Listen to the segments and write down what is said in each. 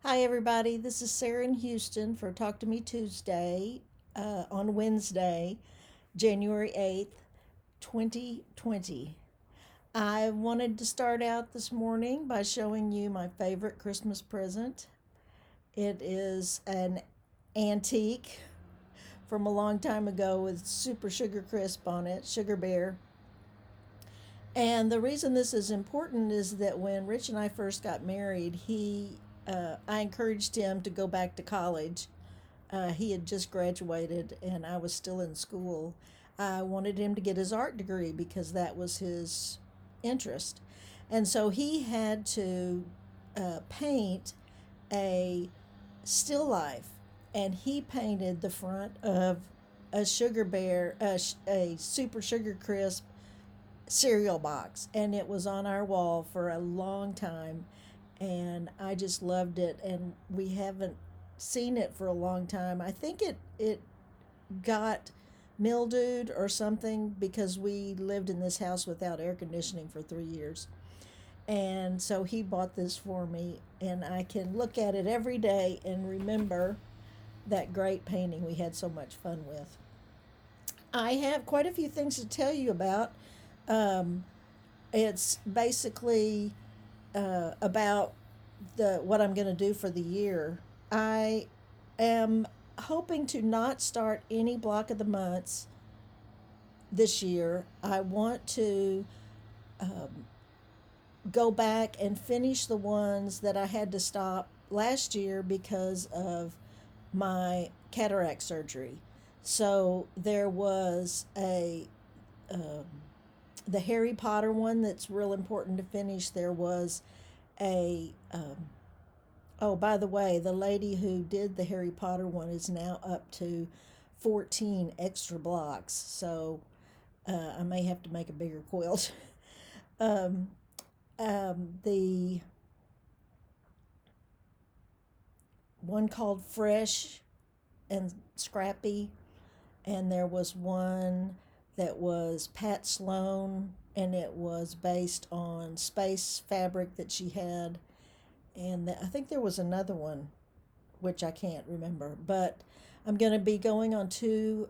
Hi, everybody. This is Sarah in Houston for Talk to Me Tuesday on Wednesday, January 8th, 2020. I wanted to start out this morning by showing you my favorite Christmas present. It is an antique from a long time ago with super sugar crisp on it, Sugar Bear. And the reason this is important is that when Rich and I first got married, I encouraged him to go back to college. He had just graduated and I was still in school. I wanted him to get his art degree because that was his interest. And so he had to paint a still life. And he painted the front of a sugar bear, a super sugar crisp cereal box. And it was on our wall for a long time. And I just loved it. And we haven't seen it for a long time. I think it got mildewed or something because we lived in this house without air conditioning for 3 years. And so he bought this for me, and I can look at it every day and remember that great painting we had so much fun with. I have quite a few things to tell you about. Um, it's basically about the what I'm going to do for the year. I am hoping to not start any block of the months this year. I want to go back and finish the ones that I had to stop last year because of my cataract surgery. So there was a the Harry Potter one that's real important to finish. There was a oh, by the way, the lady who did the Harry Potter one is now up to 14 extra blocks. So I may have to make a bigger quilt. um, the one called Fresh and Scrappy, and there was one that was Pat Sloan, and it was based on space fabric that she had. And I think there was another one, which I can't remember. But I'm going to be going on two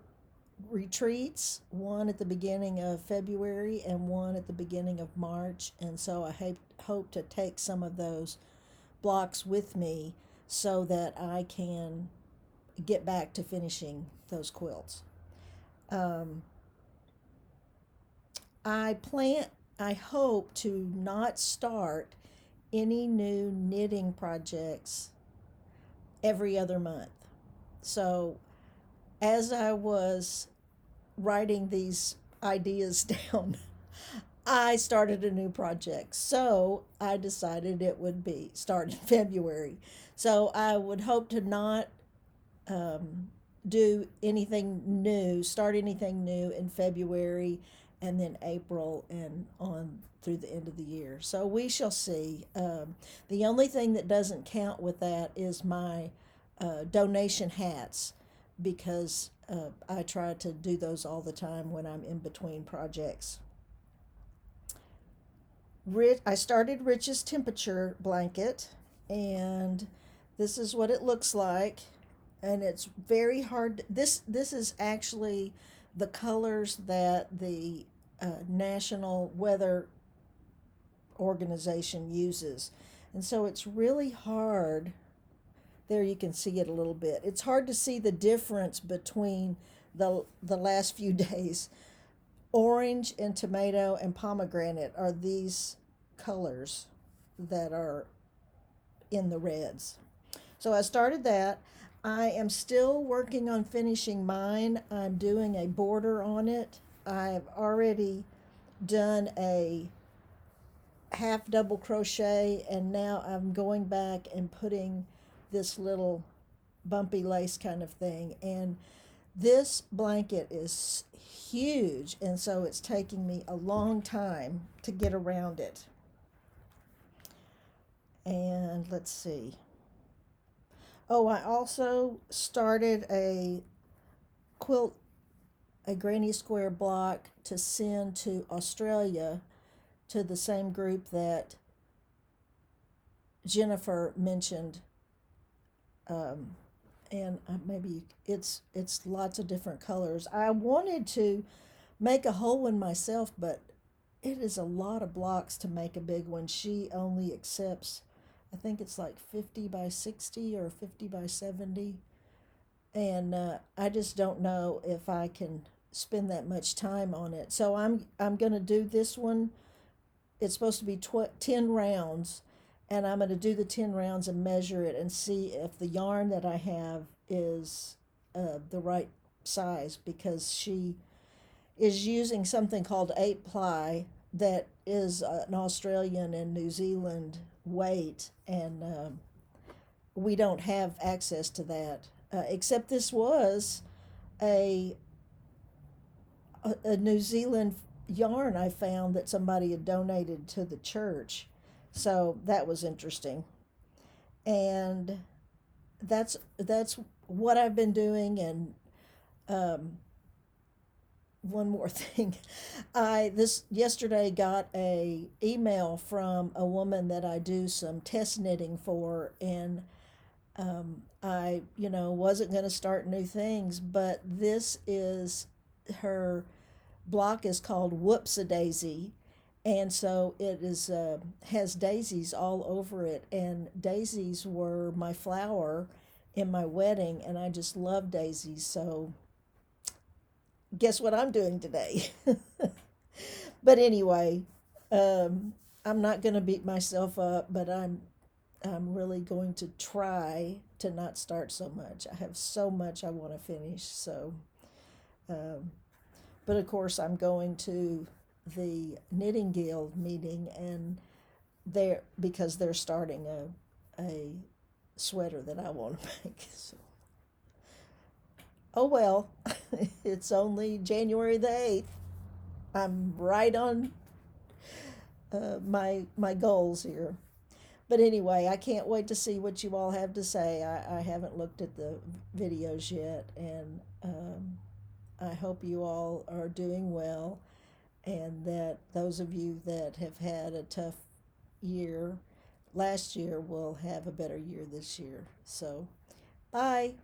retreats, one at the beginning of February and one at the beginning of March. And so hope to take some of those blocks with me so that I can get back to finishing those quilts. Um, I plan, I hope to not start any new knitting projects every other month. So as I was writing these ideas down, I started a new project. So I decided it would be start in February. So I would hope to not um, do anything new, start anything new in February and then April and on through the end of the year. So we shall see. The only thing that doesn't count with that is my donation hats because I try to do those all the time when I'm in between projects. I started Rich's temperature blanket, and this is what it looks like. And it's very hard. This is actually the colors that the National Weather Organization uses, and so it's really hard. There you can see it a little bit. It's hard to see the difference between the last few days. Orange and tomato and pomegranate are these colors that are in the reds. So I started that. I am still working on finishing mine. I'm doing a border on it. I've already done a half double crochet, and now I'm going back and putting this little bumpy lace kind of thing. And this blanket is huge, and so it's taking me a long time to get around it. And let's see. Oh, I also started quilt, a granny square block to send to Australia to the same group that Jennifer mentioned um, and maybe it's lots of different colors. I wanted to make a whole one myself, but it is a lot of blocks to make a big one. She only accepts, I think it's like 50 by 60 or 50 by 70. And I just don't know if I can spend that much time on it. So I'm going to do this one. It's supposed to be 10 rounds, and I'm going to do the 10 rounds and measure it and see if the yarn that I have is the right size, because she is using something called 8 ply that is an Australian and New Zealand weight, and we don't have access to that. Except this was a, a New Zealand yarn I found that somebody had donated to the church. So that was interesting. And that's what I've been doing. And um, one more thing, I this yesterday got a email from a woman that I do some test knitting for, and I wasn't going to start new things, but this is her block is called Whoops a Daisy, and so it is has daisies all over it, and daisies were my flower in my wedding, and I just love daisies. So guess what I'm doing today? But anyway, um, I'm not going to beat myself up, but I'm really going to try to not start so much. I have so much I want to finish. So, um, but of course, I'm going to the Knitting Guild meeting, and they're because they're starting a sweater that I want to make. So, oh well, it's only January the 8th. I'm right on my goals here. But anyway, I can't wait to see what you all have to say. I haven't looked at the videos yet, and I hope you all are doing well, and that those of you that have had a tough year last year will have a better year this year. So, bye.